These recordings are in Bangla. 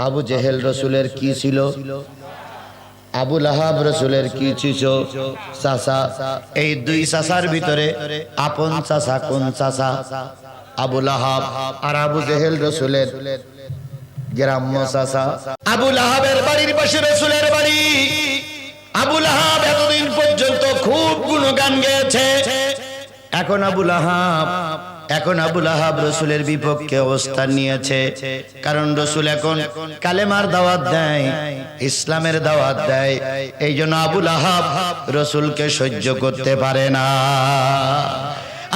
আবু জেহেল রসুলের কি ছিল? আবু লাহাব রসুলের কি ছিল? চাচা। এই দুই চাচার ভিতরে আপন চাচা কোন চাচা? আবু লাহাব। আর আবু জেহেল রসুলের গ্রাম্য চাচা। আবু লাহাবের বাড়ির পাশে রসুলের বাড়ি। আবু লাহাব এতদিন পর্যন্ত খুব গুণগান গেয়েছে। এখন আবু লাহাব রসুলের বিপক্ষে অবস্থান নিয়েছে। কারণ রসুল এখন কালেমার দাওয়াত দেয়, ইসলামের দাওয়াত দেয়। এই জন্য আবু লাহাব রসুলকে সহ্য করতে পারে না।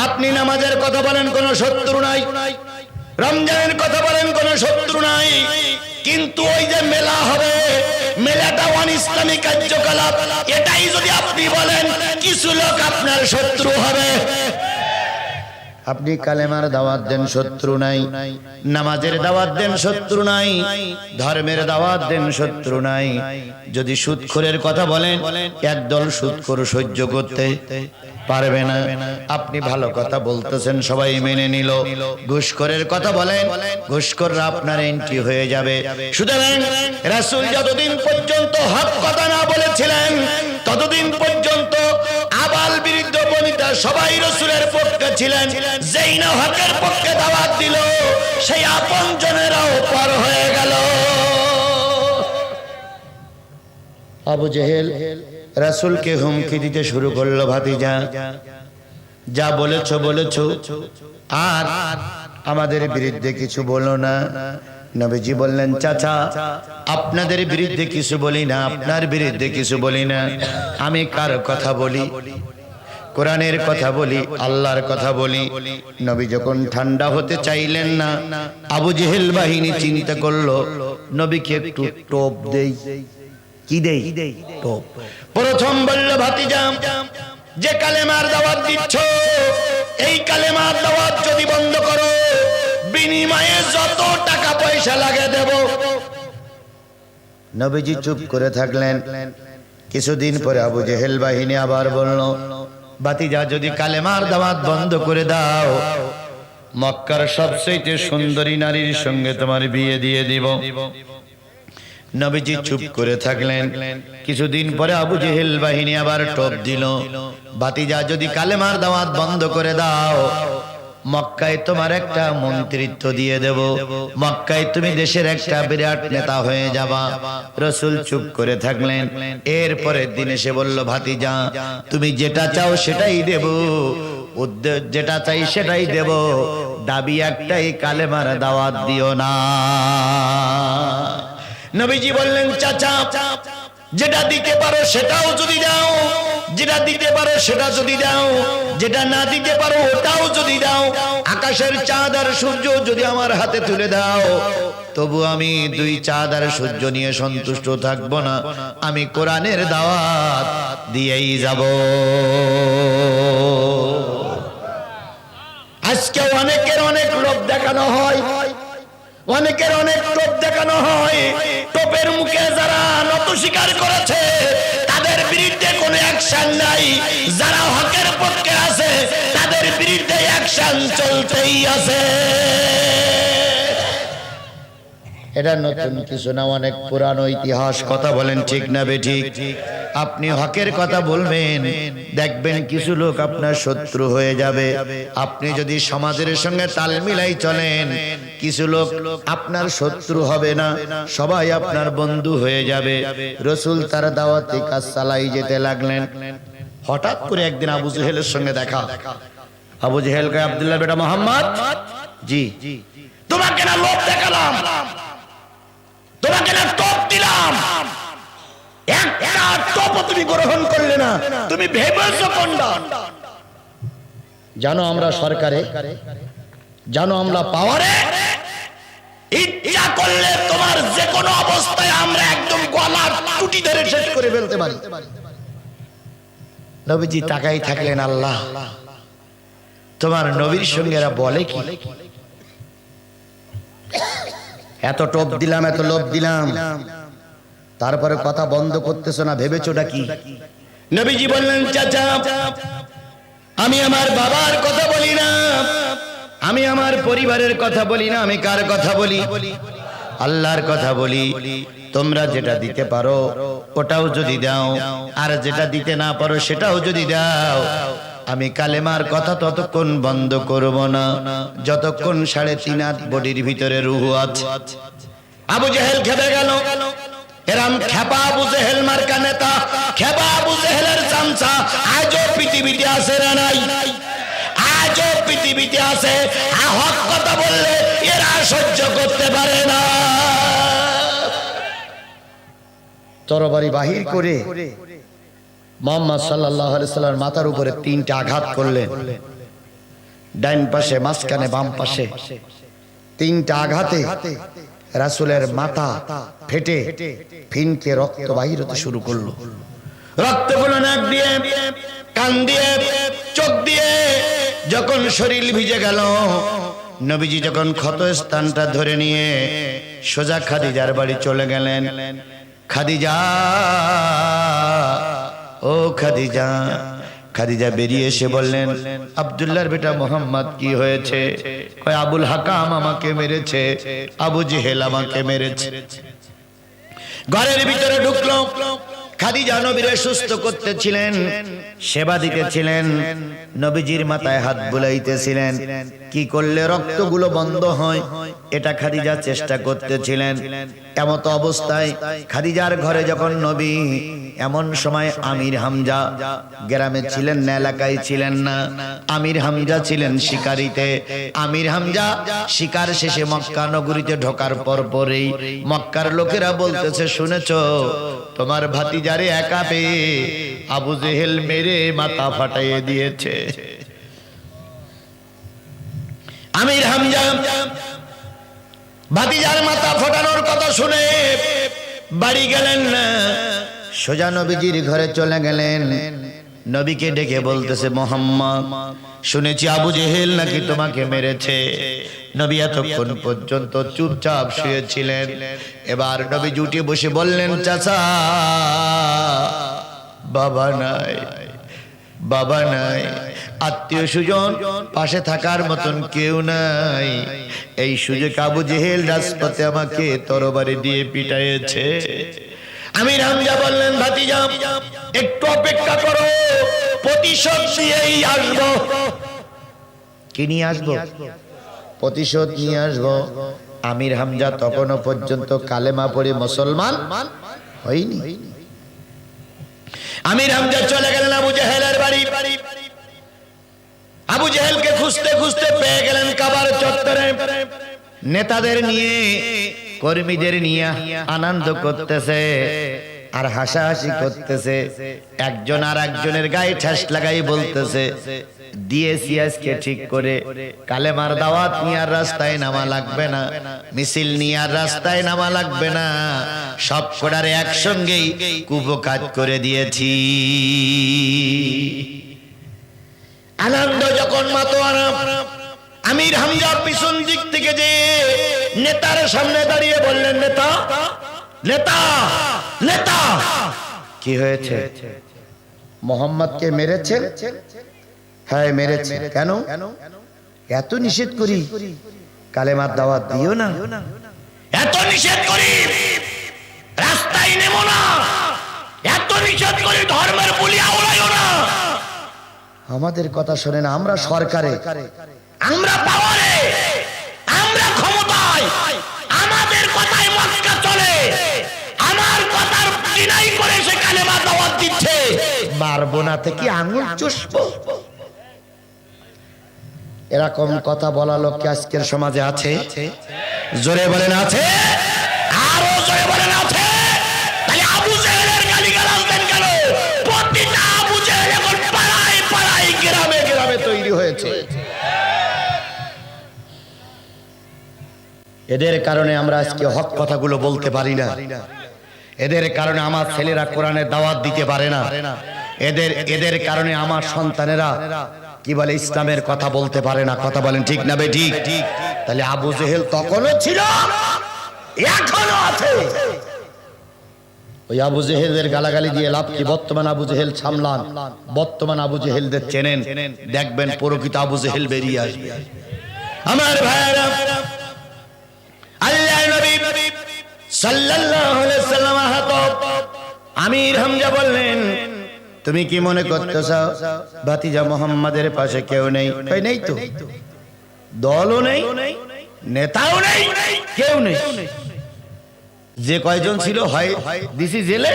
আপনি নামাজের কথা বলেন, কোনো শত্রু নাই। রমজানের কথা বলেন, কোনো শত্রু নাই। কিন্তু ওই যে মেলা হবে, মেলাটা অনিসলামিক কার্যকলাপ, এটাই যদি আপনি বলেন, কিছু লোক আপনার শত্রু হবে। আপনি কালেমার দাওয়াত দেন, শত্রু নাই। নামাজের দাওয়াত দেন, শত্রু নাই। ধর্মের দাওয়াত দেন, শত্রু নাই। যদি সুদখোরের কথা বলেন, একদল সুদখোর সহ্য করতে পারবে না। আপনি ভালো কথা বলতেছেন, সবাই মেনে নিল। ঘুষখোরের কথা বলেন, ঘুষখোররা আপনার এন্ট্রি হয়ে যাবে। সুতরাং রাসূল যতদিন পর্যন্ত হক কথা না বলেছিলেন, ততদিন পর্যন্ত আবাল বৃদ্ধ বনিতা সবাই রাসূলের পক্ষে ছিলেন। যেই না হকের পক্ষে দাওয়াত দিল, সেই আপনজনেরাও পার হয়ে গেল। আবু জেহেল রাসূলকে হুমকি দিতে শুরু করলো, ভাতিজা যা বলেছো বলেছো, আর আমাদের বিরুদ্ধে কিছু বলো না। নবীজি বললেন, চাচা আপনাদের বিরুদ্ধে কিছু বলি না, আপনার বিরুদ্ধে কিছু বলি না। আমি কার কথা বলি? কোরআনের কথা বলি, আল্লাহর কথা বলি। নবী যখন ঠান্ডা হতে চাইলেন না, আবু জেহেল বাহিনী চিন্তা করলো নবীকে একটু টোপ দেই। কি দেই? টোপ। প্রথম বলল, ভাতিজা যে কালেমার দাওয়াত দিচ্ছ, এই কালেমার দাওয়াত যদি বন্ধ করো, বিনিময়ে যত টাকা পয়সা লাগে দেব। নবীজি চুপ করে থাকলেন। কিছুদিন পরে আবু জেহেল বাহিনী আবার বলল, ভাতিজা যদি কালেমার দাওয়াত বন্ধ করে দাও, মক্কার সবচেয়ে সুন্দরী নারীর সঙ্গে তোমার বিয়ে দিয়ে দিব। নবীজি চুপ করে থাকলেন। কিছুদিন পরে আবু জেহেল বাহিনী আবার টোপ দিল, ভাতিজা যদি কালেমার দাওয়াত বন্ধ করে দাও, মক্কায় তোমার একটা মন্ত্রিত্ব দিয়ে দেব, মক্কায় তুমি দেশের একটা বিরাট নেতা হয়ে যাবা। রাসূল চুপ করে থাকলেন। এরপরের দিন এসে বলল, ভাতিজা তুমি যেটা চাও সেটাই দেব, যেটা চাই সেটাই দেব, দাবি একটাই, কালেমার দাওয়াত দিও না। নবীজি বললেন, চাচা যেটা দিতে পারো সেটাও যদি দাও, যেটা দিতে পারো সেটা যদি দাও, যেটা না দিতে পারো ওটাও যদি দাও, আকাশের চাঁদ আর সূর্য যদি আমার হাতে তুলে দাও, তবু আমি দুই চাঁদ আর সূর্য নিয়ে সন্তুষ্ট থাকবো না, আমি কোরআনের দাওয়াত দিয়েই যাব। আজকে অনেকের অনেক লোভ দেখানো হয়, অনেকের অনেক টোপ দেখানো হয়। টোপের মুখে যারা নত স্বীকার করেছে, তাদের বিরুদ্ধে কোনো অ্যাকশন নাই। যারা হকের পক্ষে আছে, তাদের বিরুদ্ধে অ্যাকশন চলতেই আছে। এটা নতুন কিছু না, অনেক পুরানো ইতিহাস। কথা বলেন ঠিক না বেঠিক? আপনি হকের কথা বলবেন, দেখবেন কিছু লোক আপনার শত্রু হয়ে যাবে। আপনি যদি সমাজের সঙ্গে তাল মিলাই চলেন, কিছু লোক আপনার শত্রু হবে না, সবাই আপনার বন্ধু হয়ে যাবে। রাসূল তার দাওয়াতি কাজ চালাই যেতে লাগলেন। হঠাৎ করে একদিন আবু জেহেলের সঙ্গে দেখা। আবু জেহেল কয়, আব্দুল্লাহ বেটা মোহাম্মদ, জি তোমাকে না লোভ দেখালাম, তোমাকে না টোপ দিলাম, একটা টোপ তুমি গ্রহণ করলে না, তুমি ভেবেছো কোনটা? জানো আমরা সরকারে, জানো আমরা পাওয়ারে, ইচ্ছা করলে তোমার যে কোনো অবস্থায় আমরা একদম গলা টুটি ধরে শেষ করে ফেলতে পারি। নবীজি তাকাই থাকলেন, আল্লাহ তোমার নবীর সঙ্গে এরা বলে কি? এত টোপ দিলাম, এত লোভ দিলাম, তারপরে কথা বন্ধ করতেছ না, ভেবেছোটা কি? নবীজি বললেন, চাচা আমি আমার বাবার কথা বলি না, আমি আমার পরিবারের কথা বলি না, আমি কার কথা বলি? আল্লাহর কথা বলি, তোমরা যেটা দিতে পারো ওটাও যদি দাও, আর যেটা দিতে না পারো সেটাও যদি দাও, আমি কালেমার কথা ততক্ষণ বন্ধ করব না যতক্ষণ 3.5 হাত বডির ভিতরে রূহ আছে। আবু জেহেল খেপে গেল। এরম খেপা আবু জেহেল মার্কা নেতা, খেপা আবু জেহেলের চামচা আজও পৃথিবীতে আছে না নাই? আজও পৃথিবীতে আছে। হক কথা বললে এরা সহ্য করতে পারে না। তরবারি বাহির করে মুহাম্মদ সাল্লাল্লাহু আলাইহি সাল্লামের মাথার উপরে 3টা আঘাত করলেন, ডাইন পাশে, মাঝখানে, বাম পাশে। 3টা আঘাতে রাসূলের মাথা ফেটে ফিনকে রক্ত বাহির হতে শুরু করলো। রক্তগুলো নাক দিয়ে, কান দিয়ে, চোখ দিয়ে যখন শরীর ভিজে গেল, নবীজি যখন ক্ষত স্থানটা ধরে নিয়ে সোজা খাদিজার বাড়ি চলে গেলেন। খাদিজা, ও খাদিজা। খাদিজা বেরিয়ে এসে বললেন, আব্দুল্লাহর বেটা মোহাম্মদ কি হয়েছে? কয়, আবুল হাকাম আমাকে মেরেছে, আবু জেহেল আমাকে মেরেছে। ঘরের ভিতরে ঢুকলো। খাদিজা নবীরে সুস্থ করতেছিলেন, সেবা দিতেছিলেন, নবীজির মাথায় হাত বুলাইতেছিলেন। কি করলে রক্তগুলো বন্ধ হয় এটা খাদিজা চেষ্টা করতেছিলেন। এমত অবস্থায় খাদিজার ঘরে যখন নবী, এমন সময় আমির হামজা গ্রামে ছিলেন না, এলাকায় ছিলেন না। আমির হামজা ছিলেন শিকারিতে। আমির হামজা শিকার শেষে মক্কা নগরীতে ঢোকার পরেই মক্কার লোকেরা বলতেছে, শুনেছো তোমার ভাতিজারে একা পেয়ে আবু জেহেল মেরে মাথা ফাটাইয়ে দিয়েছে। আমির হামজা ভাতিজার মাথা ফাটানোর কথা শুনে বাড়ি গেলেন না, সোজা নবীজির ঘরে চলে গেলেন। নবীকে ডেকে বলতেছে, মোহাম্মদ শুনেছি আবু জেহেল নাকি তোমাকে মেরেছে। নবী এতক্ষণ পর্যন্ত চুপচাপ শুয়েছিলেন। এবার নবী জুটে বসে বললেন, চাচা, বাবা নাই, বাবা নাই, আত্মীয় স্বজন পাশে থাকার মতন কেউ নাই। এই সুযোগ আবু জেহেল রাজপথে আমাকে তরবারি দিয়ে পিটাইছে। আমির হামজা বললেন, ভাতিজা একটু অপেক্ষা করো, প্রতিশোধ নিয়েই আসবো। কি নিয়ে আসবো? প্রতিশোধ নিয়ে আসবো। আমির হামজা তখনও পর্যন্ত কালেমা পড়ে মুসলমান হয়নি। আমির হামজা চলে গেলেন আবু জেহেলের বাড়ি। আবু জেহেলকে খুঁজতে খুঁজতে পেয়ে গেলেন কাবার চত্বরে। নেতাদের নিয়ে, কর্মীদের নিয়ে আনন্দ করতেছে আর হাসাহাসি করতেছে। একজন আর একজনের গায়ে ঠাস লাগাই বলতেছে, দিয়েছি আজকে ঠিক করে, কালেমার দাওয়াত নিয়ে আর রাস্তায় নামা লাগবে না, মিছিল নিয়ে আর রাস্তায় নামা লাগবে না, সব কটারে একসঙ্গেই কুপকাজ করে দিয়েছি। আনন্দ যখন মাতোয়ারা, আমির হামজা পিছন দিক থেকে যে নেতার সামনে দাঁড়িয়ে বললেন, নেতা, নেতা, নেতা, কি হয়েছে? মোহাম্মদকে মেরেছে? হ্যাঁ মেরেছে। কেন? এত নিষেধ করি কালেমার দাওয়াত দিও না, এত নিষেধ করি রাস্তায় নেমো না, এত নিষেধ করি ধর্মের বুলি আওড়াইও না। আমাদের কথা শোনে না। আমরা সরকারে, আমরা পাওয়ারে, আমরা ক্ষমতায়, আমাদের কথাই মক্কা চলে, আমার কথার বিনাই করে সে কালেমা দাওয়াত দিচ্ছে। মারবো না থেকে আঙুল চুষবো। এরকম কথা বলা লোক কি আজকের সমাজে আছে? জোরে বলেন আছে? আরো জোরে বলেন আছে? তাহলে আবু জেহেলের গালিগালাজ দেন কেন? প্রতিটা আবু জেহেল এখন পাড়ায় পাড়ায়, গ্রামে গ্রামে তৈরি হয়েছে। এদের কারণে আমরা আজকে হক কথাগুলো বলতে পারি না। এদের কারণে আমার ছেলেরা কোরআনের দাওয়াত দিতে পারে না। এদের কারণে আমার সন্তানেরা কি বলে ইসলামের কথা বলতে পারে না। কথা বলেন ঠিক না বে ঠিক? তাহলে আবু জেহেল তখনও ছিল, এখনো আছে। ওই আবু জেহেলদের গালাগালি দিয়ে লাভ কি? বর্তমান আবু জেহেল সামলান, বর্তমান আবু জেহেলদের চেনেন, দেখবেন প্রকৃত আবু জেহেল বেরিয়ে আসবে। আমার ভাইরা, আল্লাহর নবী সাল্লাল্লাহু আলাইহি সাল্লাম আহত। আমির হামজা বললেন, তুমি কি মনে করতেছো ভাতিজা মুহাম্মাদের পাশে কেউ নেই? কই নেই তো, দলও নেই, নেতাও নেই, কেউ নেই। যে কয়জন ছিল হয় দিছি জেলে,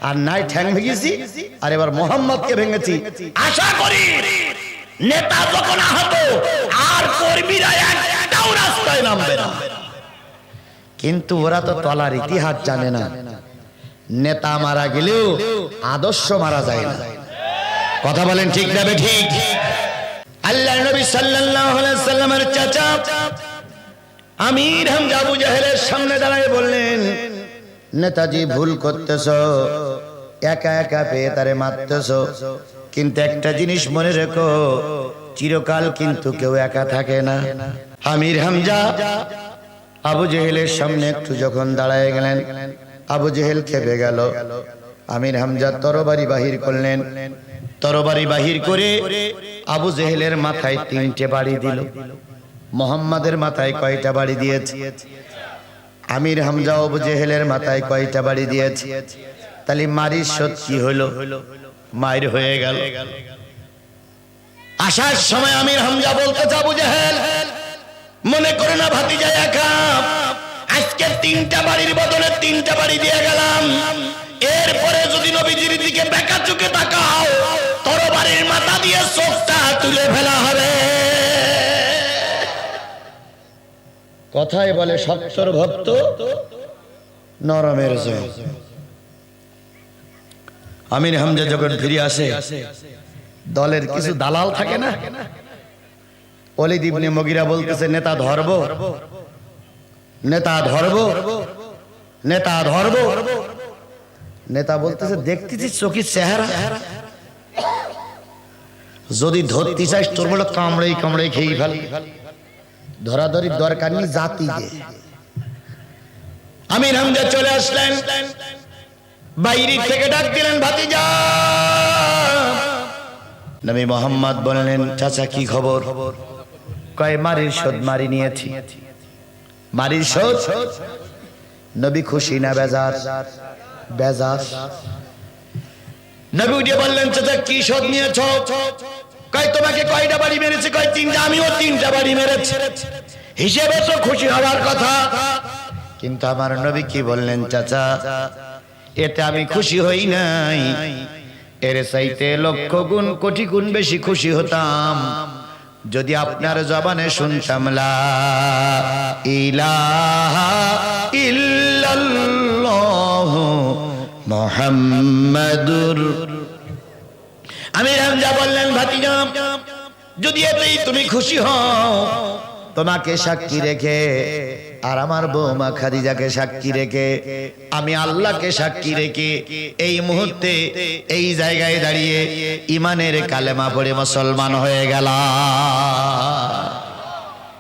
আর নাই ঠ্যাং ভেঙেছি, আর এবার মুহাম্মদকে ভেঙেছি। আশা করি নেতা যখন আহত আর কর্মীরা একটাও রাস্তায় নামবে না। কিন্তু ওরা তো তলার ইতিহাস জানে না। নেতা মারা গেলেও আদর্শ মারা যায় না। কথা বলেন ঠিক না ঠিক? আল্লাহর নবী সাল্লাল্লাহু আলাইহি সাল্লামের চাচা আমির হামজা আবু জাহেলের সামনে দাঁড়িয়ে বললেন, নেতাজি ভুল করতেছো, একা একা পেয়ে তারে মারতেছো, কিন্তু একটা জিনিস মনে রেখো, চিরকাল কিন্তু কেউ একা থাকে না। আমির হামজা আবু জেহেলের সামনে একটু যখন দাঁড়ায় গেলেন, আবু জেহেল খেপে গেল। আমির হামজা তরবারি বাহির করলেন। তরবারি বাহির করে আবু জেহেলের মাথায় 3টে বাড়ি দিল। মুহাম্মাদের মাথায় কয়টা বাড়ি দিয়েছে? আমির হামজা আবু জেহেলের মাথায় কয়টা বাড়ি দিয়েছে? তাহলে মারির শোধ কি হলো? মায়ের হয়ে গেল। আসার সময় আমির হামজা বলতে আবু জেহেল, মনে করে না ভাতিজা একা, আজকে 3টা বাড়ির বদলে 3টা বাড়ি দিয়ে গেলাম। এরপরে যদি নবীজির দিকে বেকা চোখে তাকাও, তরবারির মাথা দিয়ে চোখটা তুলে ফেলা হবে। কথায় বলে সত্তর ভক্ত নরমের জয়। আমির হামজা যখন ফিরে আসে, দলের কিছু দালাল থাকে না, ওলীদ ইবনে মুগীরা বলতেছে, নেতা ধরবো, নেতা ধরবো, নেতা ধরবো। নেতা বলতেছে, দেখতেছি চোখের চেহারা, যদি ধরতে চাইস তোর বলে কামড়াই কামড়াই খেয়ে ফেল, ধরাধরির দরকার নেই, জাতি গে। আমির হামজা চলে আসলেন, বাইরে থেকে ডাক দিলেন, ভাতিজা। নবী মুহাম্মদ বললেন, চাচা কি খবর? কয় মারির শোধ মারি নিয়েছি। মারির শোধ? নবী খুশি না বেজার? বেজার। নবী উঠে বললেন, চাচা কি শোধ নিয়েছো? কয় তোমাকে কয়টা বাড়ি মেরেছে? কয় 3টা। আমিও 3টা বাড়ি মেরেছি। হিসেবে তো খুশি হওয়ার কথা, কিন্তু আমার নবী কি বললেন, চাচা এতে আমি খুশি হই নাই, এর চাইতে লক্ষ গুণ কোটি গুণ বেশি খুশি হতাম যদি আপনার জবানে শুনতাম লা ইলাহা ইল্লাল্লাহ মুহাম্মাদুর। আমির হামজা বললেন, ভাতিজা যদি এতেই তুমি খুশি হও, তোমাকে সাক্ষী রেখে আর আমার বৌমা খাদিজাকে সাক্ষী রেখে, আমি আল্লাহকে সাক্ষী রেখে এই মুহূর্তে এই জায়গায় দাঁড়িয়ে ইমানের কালেমা পড়ে মুসলমান হয়ে গেলাম।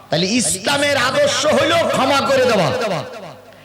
তাহলে ইসলামের আদর্শ হলো ক্ষমা করে দেওয়া।